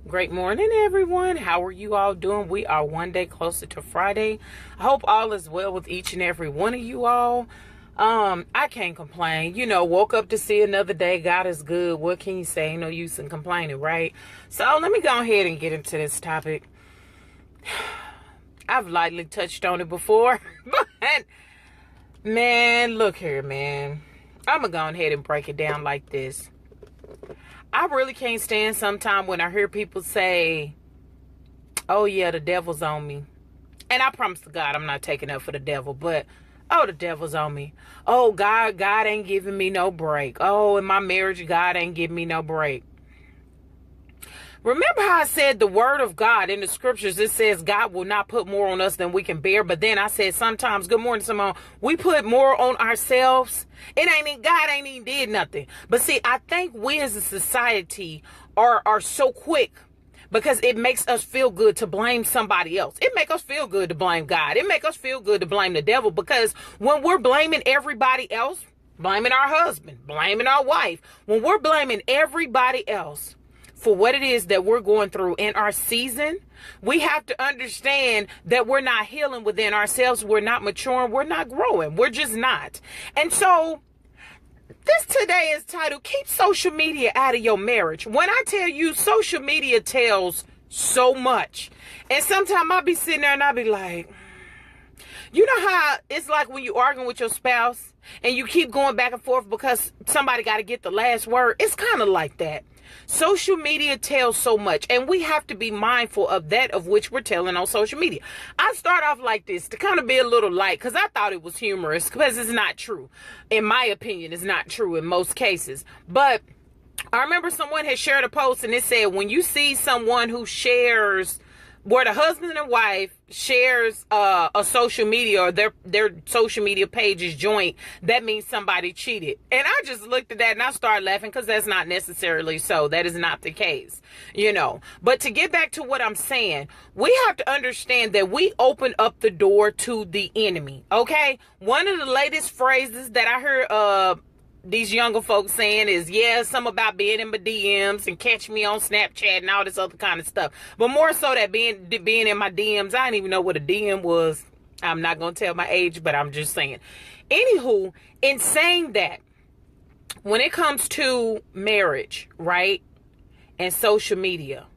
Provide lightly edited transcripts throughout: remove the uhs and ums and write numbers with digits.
Great morning, everyone. How are you all doing? We are one day closer to Friday. I hope all is well with each and every one of you all. I can't complain. Woke up to see another day. God is good. What can you say? No use in complaining, right? So let me go ahead and get into this topic. I've lightly touched on it before, but man, look here, man. I'm gonna go ahead and break it down like this. I really can't stand sometime when I hear people say, oh yeah, the devil's on me. And I promise to God I'm not taking up for the devil, but oh, the devil's on me. Oh, God ain't giving me no break. Oh, in my marriage, God ain't giving me no break. Remember how I said the word of God in the scriptures, it says God will not put more on us than we can bear. But then I said sometimes, good morning, Simone, we put more on ourselves. God ain't even did nothing. But see, I think we as a society are so quick because it makes us feel good to blame somebody else. It makes us feel good to blame God. It makes us feel good to blame the devil, because when we're blaming everybody else, blaming our husband, blaming our wife, when we're blaming everybody else for what it is that we're going through in our season, we have to understand that we're not healing within ourselves. We're not maturing. We're not growing. We're just not. And so this today is titled, Keep Social Media Out of Your Marriage. When I tell you, social media tells so much. And sometimes I'll be sitting there and I'll be like, you know how it's like when you arguing with your spouse and you keep going back and forth because somebody got to get the last word? It's kind of like that. Social media tells so much, and we have to be mindful of that of which we're telling on social media. I start off like this to kind of be a little light because I thought it was humorous, because it's not true. In my opinion, it's not true in most cases. But I remember someone had shared a post and it said, when you see someone who shares, where the husband and wife shares a social media, or their social media page is joint, that means somebody cheated. And I just looked at that and I started laughing, because that's not necessarily so. That is not the case, But to get back to what I'm saying, we have to understand that we open up the door to the enemy, okay? One of the latest phrases that I heard these younger folks saying is, something about being in my DMs and catch me on Snapchat and all this other kind of stuff. But more so that being in my DMs, I didn't even know what a DM was. I'm not going to tell my age, but I'm just saying. Anywho, in saying that, when it comes to marriage, right, and social media,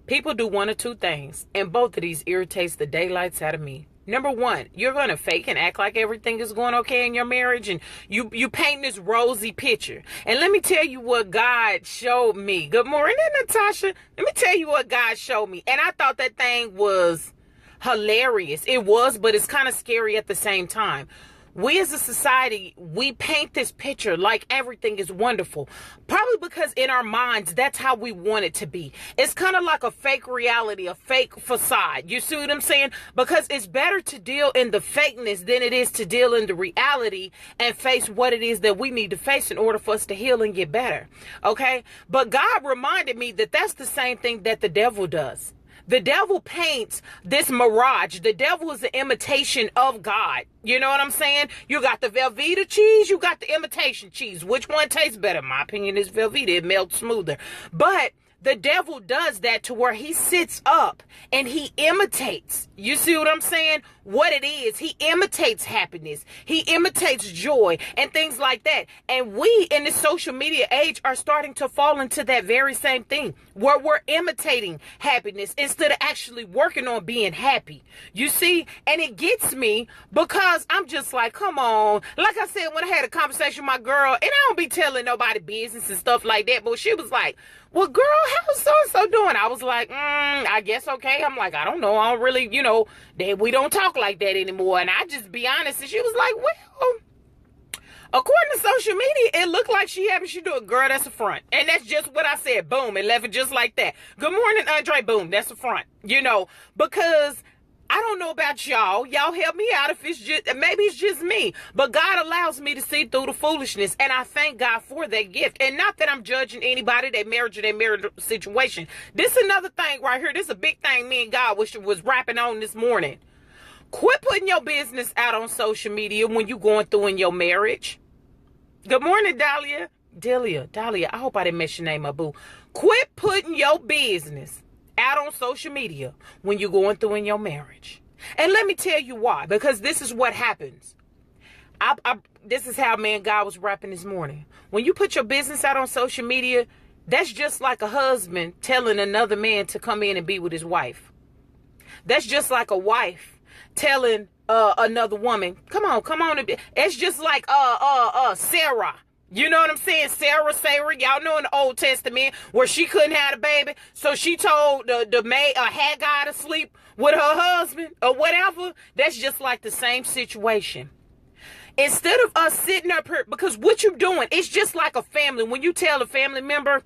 people do one or two things, and both of these irritates the daylights out of me. Number one, you're going to fake and act like everything is going okay in your marriage, and you paint this rosy picture. And let me tell you what God showed me. Good morning, Natasha. Let me tell you what God showed me. And I thought that thing was hilarious. It was, but it's kind of scary at the same time. We as a society, we paint this picture like everything is wonderful. Probably because in our minds, that's how we want it to be. It's kind of like a fake reality, a fake facade. You see what I'm saying? Because it's better to deal in the fakeness than it is to deal in the reality and face what it is that we need to face in order for us to heal and get better. Okay? But God reminded me that that's the same thing that the devil does. The devil paints this mirage. The devil is an imitation of God. You know what I'm saying? You got the Velveeta cheese, you got the imitation cheese. Which one tastes better? My opinion is Velveeta. It melts smoother. But the devil does that to where he sits up and he imitates. You see what I'm saying? What it is. He imitates happiness. He imitates joy and things like that. And we in the social media age are starting to fall into that very same thing, where we're imitating happiness instead of actually working on being happy. You see? And it gets me because I'm just like, come on. Like I said, when I had a conversation with my girl, and I don't be telling nobody business and stuff like that, but she was like, well, girl, how's so-and-so doing? I was like, I guess okay. I'm like, I don't know. I don't really, that we don't talk like that anymore. And I just be honest. And she was like, well, according to social media, it looked like she do it. Girl, that's a front. And that's just what I said. Boom. And left it just like that. Good morning, Andre. Boom. That's a front. Because I don't know about y'all. Y'all help me out if it's just, maybe it's just me. But God allows me to see through the foolishness. And I thank God for that gift. And not that I'm judging anybody, their marriage or their marriage situation. This is another thing right here. This is a big thing me and God was rapping on this morning. Quit putting your business out on social media when you're going through in your marriage. Good morning, Dahlia. Dahlia, I hope I didn't mess your name up, boo. Quit putting your business out on social media when you're going through in your marriage. And let me tell you why. Because this is what happens. This is how man God was rapping this morning. When you put your business out on social media, that's just like a husband telling another man to come in and be with his wife. That's just like a wife telling another woman, come on. It's just like Sarah. You know what I'm saying? Sarah, y'all know in the Old Testament where she couldn't have a baby. So she told the maid, Haggai, to sleep with her husband or whatever. That's just like the same situation. Instead of us sitting up here, because what you're doing, it's just like a family. When you tell a family member,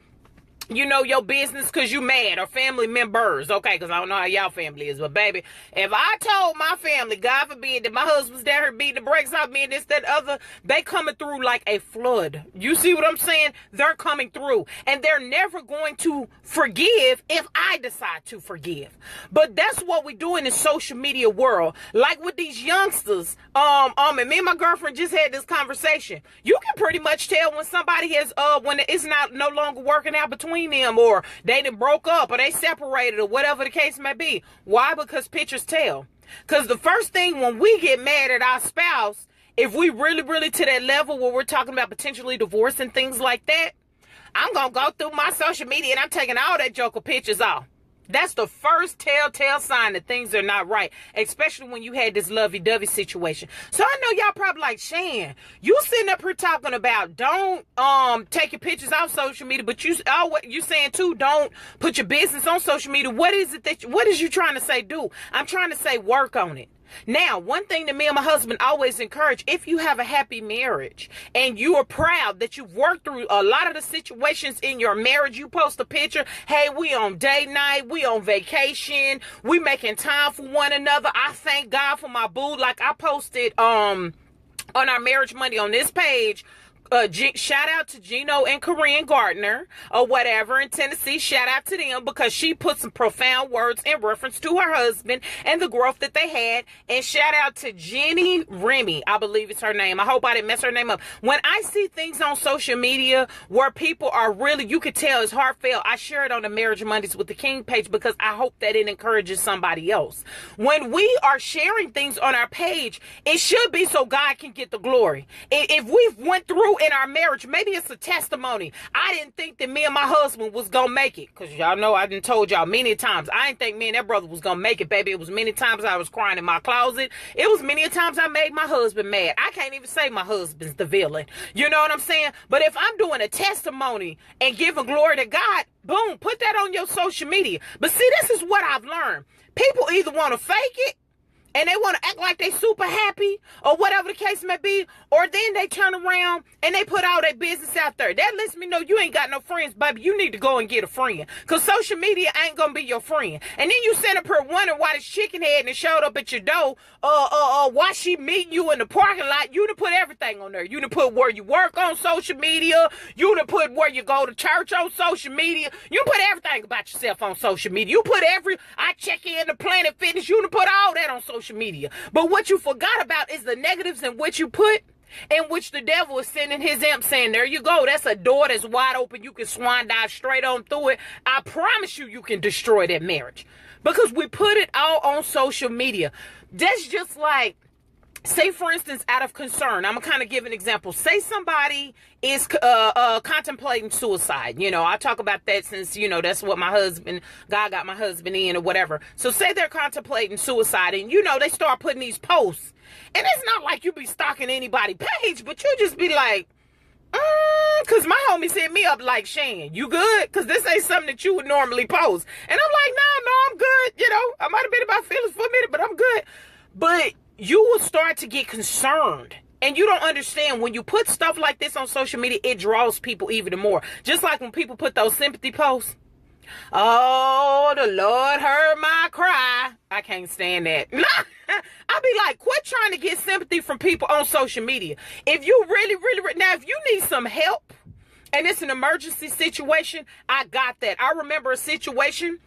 you know, your business because you mad, or family members, okay, because I don't know how y'all family is, but baby, if I told my family, God forbid, that my husband's down here beating the brakes off me and this, that, other, they coming through like a flood. You see what I'm saying? They're coming through, and they're never going to forgive if I decide to forgive. But that's what we do in the social media world. Like with these youngsters, and me and my girlfriend just had this conversation. You can pretty much tell when somebody has, when it's no longer working out between them, or they done broke up, or they separated, or whatever the case may be. Why? Because pictures tell. Because the first thing when we get mad at our spouse, if we really to that level where we're talking about potentially divorce and things like that, I'm gonna go through my social media and I'm taking all that joker pictures off. That's the first telltale sign that things are not right, especially when you had this lovey-dovey situation. So I know y'all probably like, Shan, you sitting up here talking about don't take your pictures off social media, but what you saying too, don't put your business on social media. What is you trying to say do? I'm trying to say work on it. Now, one thing that me and my husband always encourage, if you have a happy marriage and you are proud that you've worked through a lot of the situations in your marriage, you post a picture, hey, we on date night, we on vacation, we making time for one another. I thank God for my boo. Like I posted on our Marriage Monday on this page, shout out to Gino and Corinne Gardner or whatever in Tennessee. Shout out to them because she put some profound words in reference to her husband and the growth that they had. And shout out to Jenny Remy, I believe it's her name. I hope I didn't mess her name up. When I see things on social media where people are really, you could tell it's heartfelt, I share it on the Marriage Mondays with the King page because I hope that it encourages somebody else. When we are sharing things on our page, it should be so God can get the glory. If we've went through in our marriage, maybe it's a testimony. I didn't think that me and my husband was gonna make it, because y'all know I done told y'all many times I didn't think me and that brother was gonna make it, baby. It was many times I was crying in my closet. It was many times I made my husband mad. I can't even say my husband's the villain, you know what I'm saying? But if I'm doing a testimony and giving glory to God, boom, put that on your social media. But see, this is what I've learned. People either want to fake it and they want to act like they super happy or whatever the case may be, or then they turn around and they put all their business out there. That lets me know you ain't got no friends, baby. You need to go and get a friend, because social media ain't going to be your friend. And then you send up her wondering why this chicken head and showed up at your door, why she meeting you in the parking lot. You done put everything on there. You done put where you work on social media. You done put where you go to church on social media. You put everything about yourself on social media. You put I check in to Planet Fitness. You done put all that on social media. But what you forgot about is the negatives in which you put, in which the devil is sending his imp saying, there you go, that's a door that's wide open, you can swan dive straight on through it. I promise you can destroy that marriage, because we put it all on social media. That's just like, say for instance, out of concern, I'm gonna kind of give an example. Say somebody is contemplating suicide. You know, I talk about that since, you know, that's what God got my husband in or whatever. So say they're contemplating suicide, and you know, they start putting these posts, and it's not like you be stalking anybody's page, but you just be like, because my homies hit me up like, Shan, you good? Because this ain't something that you would normally post. And I'm like, no, I'm good. You know, I might have been in my feelings for a minute, but I'm good. But you will start to get concerned. And you don't understand, when you put stuff like this on social media, it draws people even more. Just like when people put those sympathy posts. Oh, the Lord heard my cry. I can't stand that. I'll be like, quit trying to get sympathy from people on social media. If you really, now if you need some help and it's an emergency situation, I got that. I remember a situation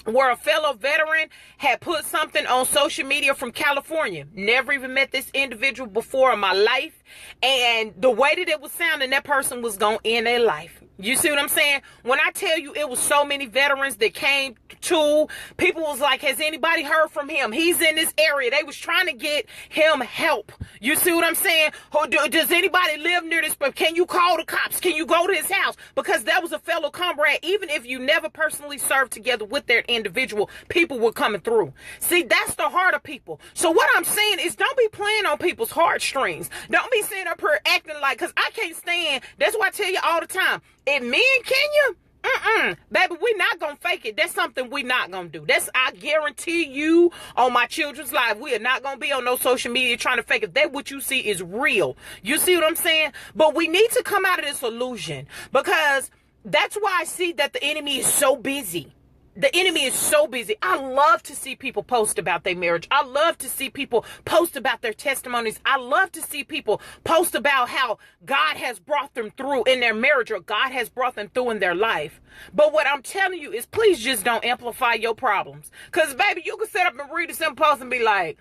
where a fellow veteran had put something on social media from California. Never even met this individual before in my life. And the way that it was sounding, that person was going to end their life. You see what I'm saying? When I tell you it was so many veterans that came to, people was like, has anybody heard from him? He's in this area. They was trying to get him help. You see what I'm saying? Does anybody live near this? But can you call the cops? Can you go to his house? Because that was a fellow comrade. Even if you never personally served together with that individual, people were coming through. See, that's the heart of people. So what I'm saying is, don't be playing on people's heartstrings. Don't be sitting up here acting like, because I can't stand, that's why I tell you all the time, if me and Kenya, baby, we not gonna fake it. That's something we not gonna do. That's, I guarantee you, on my children's life, we are not gonna be on no social media trying to fake it. That what you see is real. You see what I'm saying? But we need to come out of this illusion, because that's why I see that the enemy is so busy. The enemy is so busy. I love to see people post about their marriage. I love to see people post about their testimonies. I love to see people post about how God has brought them through in their marriage, or God has brought them through in their life. But what I'm telling you is, please just don't amplify your problems. Because, baby, you can sit up and read a simple post and be like,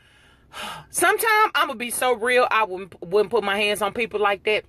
sometimes I'm going to be so real, I wouldn't put my hands on people like that.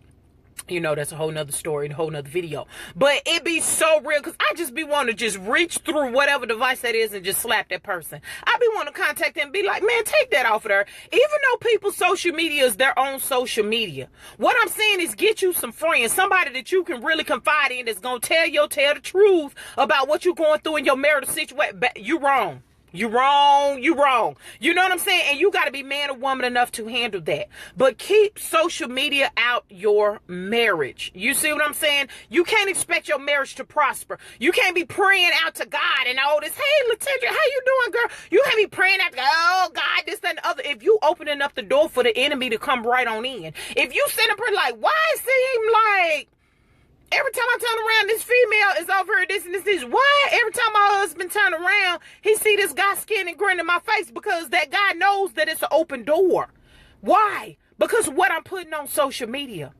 You know, that's a whole nother story, a whole nother video. But it be so real, because I just be wanting to just reach through whatever device that is and just slap that person. I be wanting to contact them and be like, man, take that off of there. Even though people's social media is their own social media. What I'm saying is, get you some friends, somebody that you can really confide in, that's going to tell the truth about what you're going through in your marital situation. You wrong. You wrong. You wrong. You know what I'm saying? And you got to be man or woman enough to handle that. But keep social media out your marriage. You see what I'm saying? You can't expect your marriage to prosper. You can't be praying out to God and all this. Hey, Letitia, how you doing, girl? You can't be praying out to God. Oh, God, this, that, and the other. If you opening up the door for the enemy to come right on in. If you sit up here like, why it seem like every time I turn around, this female is over here, this and this. Why? Every time my husband turn around, he see this guy skin and grin in my face, because that guy knows that it's an open door. Why? Because of what I'm putting on social media.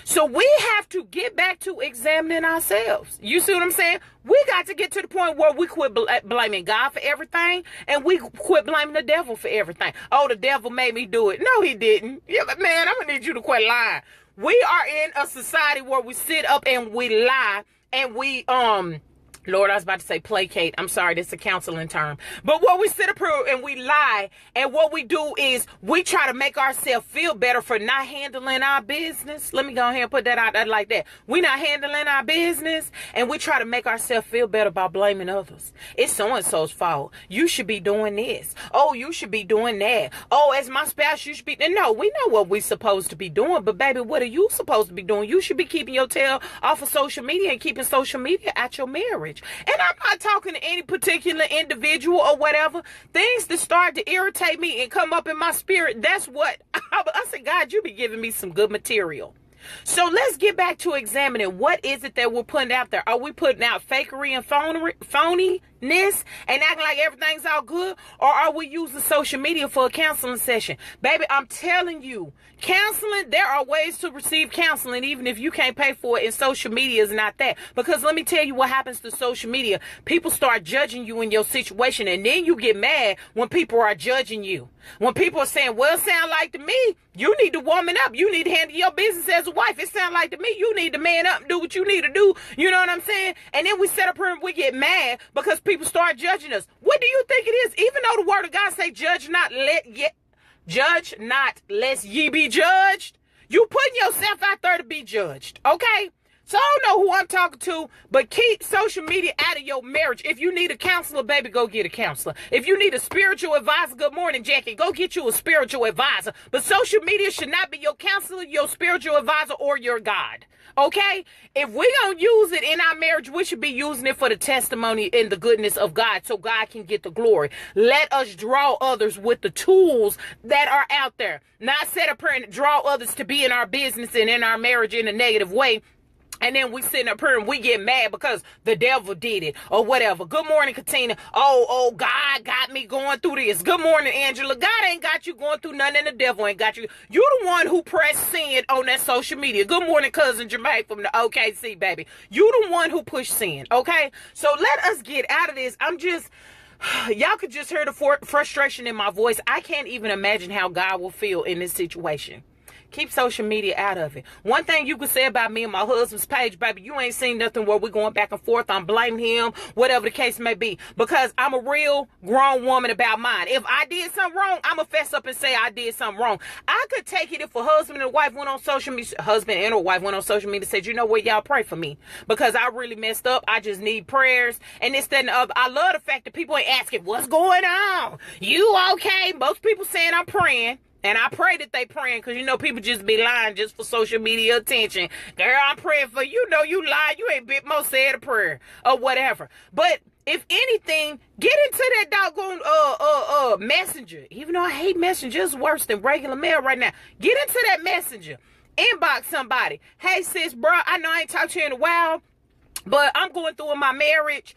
So we have to get back to examining ourselves. You see what I'm saying? We got to get to the point where we quit blaming God for everything, and we quit blaming the devil for everything. Oh, the devil made me do it. No, he didn't. Yeah, but man, I'm going to need you to quit lying. We are in a society where we sit up and we lie, and we, Lord, I was about to say placate. I'm sorry, this is a counseling term. But what we sit up here and we lie, and what we do is we try to make ourselves feel better for not handling our business. Let me go ahead and put that out there like that. We not handling our business, and we try to make ourselves feel better by blaming others. It's so-and-so's fault. You should be doing this. Oh, you should be doing that. Oh, as my spouse, you should be. No, we know what we're supposed to be doing, but baby, what are you supposed to be doing? You should be keeping your tail off of social media and keeping social media at your marriage. And I'm not talking to any particular individual or whatever. Things that start to irritate me and come up in my spirit, that's what I said, God, you be giving me some good material. So let's get back to examining, what is it that we're putting out there? Are we putting out fakery and phoniness and acting like everything's all good? Or are we using social media for a counseling session? Baby, I'm telling you, counseling, there are ways to receive counseling even if you can't pay for it, and social media is not that. Because let me tell you what happens to social media. People start judging you in your situation, and then you get mad when people are judging you. When people are saying, well, it sound like to me, you need to woman up. You need to handle your business as a wife. It sound like to me, you need to man up and do what you need to do. You know what I'm saying? And then we sit up here and we get mad because people start judging us. What do you think it is? Even though the word of God say, judge not, lest ye be judged. You putting yourself out there to be judged. Okay? So I don't know who I'm talking to, but keep social media out of your marriage. If you need a counselor, baby, go get a counselor. If you need a spiritual advisor, good morning, Jackie, go get you a spiritual advisor. But social media should not be your counselor, your spiritual advisor, or your God. Okay? If we don't use it in our marriage, we should be using it for the testimony and the goodness of God, so God can get the glory. Let us draw others with the tools that are out there. Not set up here and draw others to be in our business and in our marriage in a negative way, And then we sitting up here and we get mad because the devil did it or whatever. Good morning, Katina. Oh, God got me going through this. Good morning, Angela. God ain't got you going through nothing and the devil ain't got you. You the one who pressed sin on that social media. Good morning, cousin Jermaine from the OKC, baby. You the one who pushed sin, okay? So let us get out of this. Y'all could just hear the frustration in my voice. I can't even imagine how God will feel in this situation. Keep social media out of it. One thing you can say about me and my husband's page, baby, you ain't seen nothing where we're going back and forth. I'm blaming him, whatever the case may be, because I'm a real grown woman about mine. If I did something wrong, I'm going to fess up and say I did something wrong. I could take it if a husband and wife went on social media, husband and a wife went on social media and said, you know what, y'all pray for me because I really messed up. I just need prayers and this, that, and the other. I love the fact that people ain't asking, what's going on? You okay? Most people saying I'm praying. And I pray that they praying because, you know, people just be lying just for social media attention. Girl, I'm praying for you. Know you lie. You ain't bit more said a prayer or whatever. But if anything, get into that doggone messenger. Even though I hate messengers worse than regular mail right now. Get into that messenger. Inbox somebody. Hey, sis, bro, I know I ain't talked to you in a while, but I'm going through in my marriage.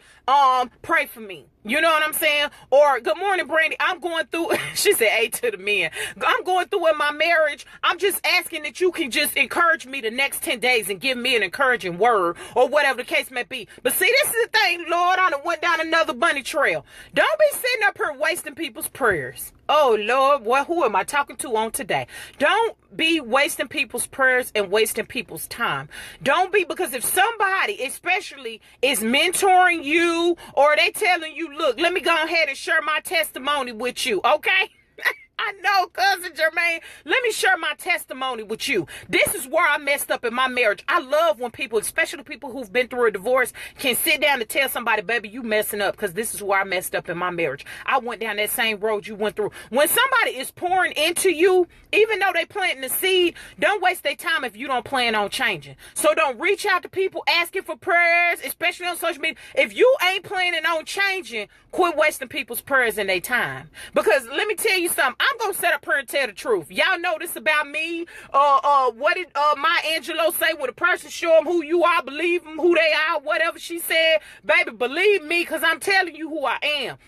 Pray for me. You know what I'm saying? Or, good morning, Brandy. I'm going through, she said A to the men. I'm going through in my marriage. I'm just asking that you can just encourage me the next 10 days and give me an encouraging word or whatever the case may be. But see, this is the thing, Lord, I done went down another bunny trail. Don't be sitting up here wasting people's prayers. Oh, Lord, who am I talking to on today? Don't be wasting people's prayers and wasting people's time. Don't be, because if somebody, especially, is mentoring you or they telling you, look, let me go ahead and share my testimony with you, okay? I know, cousin Jermaine. Let me share my testimony with you. This is where I messed up in my marriage. I love when people, especially people who've been through a divorce, can sit down and tell somebody, baby, you messing up because this is where I messed up in my marriage. I went down that same road you went through. When somebody is pouring into you, even though they planting the seed, don't waste their time if you don't plan on changing. So don't reach out to people asking for prayers, especially on social media. If you ain't planning on changing, quit wasting people's prayers and their time. Because let me tell you something. I'm going to sit up here and tell the truth. Y'all know this about me. What did Maya Angelou say? When a person show them who you are, believe them who they are, whatever she said. Baby, believe me because I'm telling you who I am.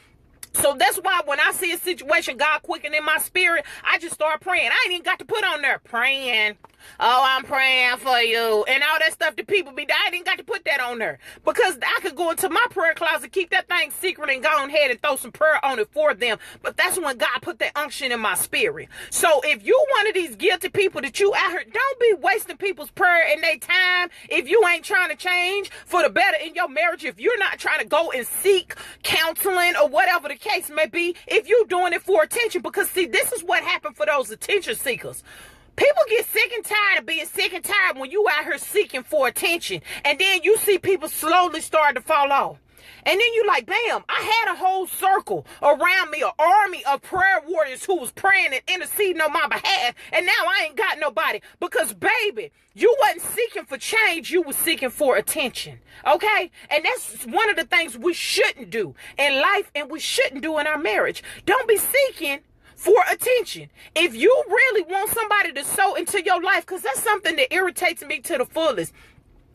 So that's why when I see a situation, God quicken in my spirit, I just start praying. I ain't even got to put on there praying. Oh, I'm praying for you. And all that stuff that people be, I ain't even got to put that on there. Because I could go into my prayer closet, keep that thing secret and go ahead and throw some prayer on it for them. But that's when God put that unction in my spirit. So if you one of these guilty people that you out here, don't be wasting people's prayer and their time if you ain't trying to change for the better in your marriage. If you're not trying to go and seek counseling or whatever the case may be, if you're doing it for attention. Because see, this is what happened for those attention seekers. People get sick and tired of being sick and tired when you out here seeking for attention. And then you see people slowly start to fall off. And then you like, bam, I had a whole circle around me, an army of prayer warriors who was praying and interceding on my behalf. And now I ain't got nobody. Because, baby, you wasn't seeking for change. You was seeking for attention. Okay? And that's one of the things we shouldn't do in life and we shouldn't do in our marriage. Don't be seeking for attention. If you really want somebody to sow into your life, because that's something that irritates me to the fullest.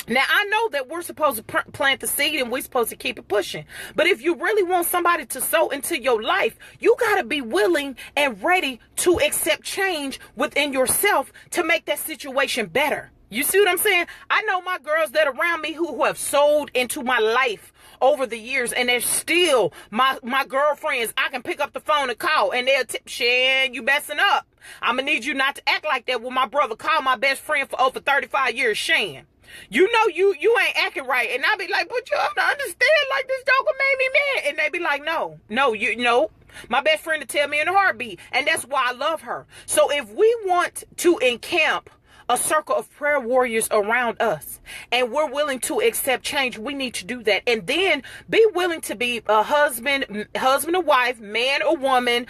Now, I know that we're supposed to plant the seed and we're supposed to keep it pushing. But if you really want somebody to sow into your life, you got to be willing and ready to accept change within yourself to make that situation better. You see what I'm saying? I know my girls that are around me who have sold into my life over the years, and they're still my girlfriends. I can pick up the phone and call, and they'll tip, Shan, you messing up. I'm going to need you not to act like that when my brother called my best friend for over 35 years, Shan. You know you ain't acting right. And I be like, but you have to understand, like, this joker made me mad. And they be like, no. My best friend to tell me in a heartbeat. And that's why I love her. So if we want to encamp a circle of prayer warriors around us, and we're willing to accept change, we need to do that. And then be willing to be a husband or wife, man or woman,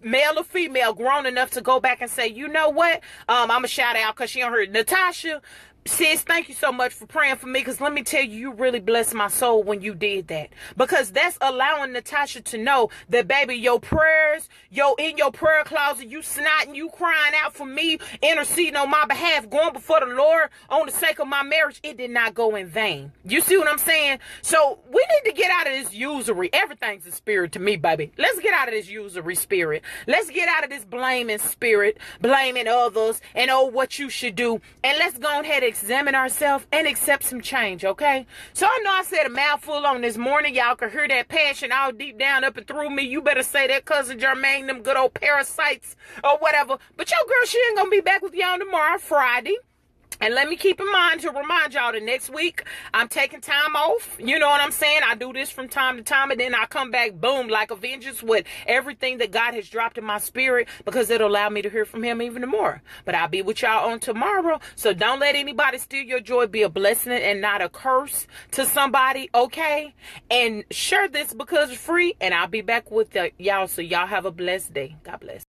male or female, grown enough to go back and say, you know what? I'm going to shout out because she don't heard Natasha. Sis, thank you so much for praying for me, because let me tell you, you really blessed my soul when you did that. Because that's allowing Natasha to know that, baby, your prayers, in your prayer closet, you snotting, you crying out for me, interceding on my behalf, going before the Lord on the sake of my marriage, it did not go in vain. You see what I'm saying? So we need to get out of this usury. Everything's a spirit to me, baby. Let's get out of this usury spirit. Let's get out of this blaming spirit, blaming others, and what you should do. And let's go ahead and examine ourselves and accept some change, okay? So I know I said a mouthful on this morning. Y'all can hear that passion all deep down up and through me. You better say that, cousin Jermaine, them good old parasites or whatever. But your girl, she ain't gonna be back with y'all tomorrow, Friday. And let me keep in mind to remind y'all that next week I'm taking time off. You know what I'm saying? I do this from time to time, and then I come back, boom, like a vengeance with everything that God has dropped in my spirit, because it'll allow me to hear from him even more. But I'll be with y'all on tomorrow. So don't let anybody steal your joy. Be a blessing and not a curse to somebody, okay? And share this because it's free, and I'll be back with y'all. So y'all have a blessed day. God bless.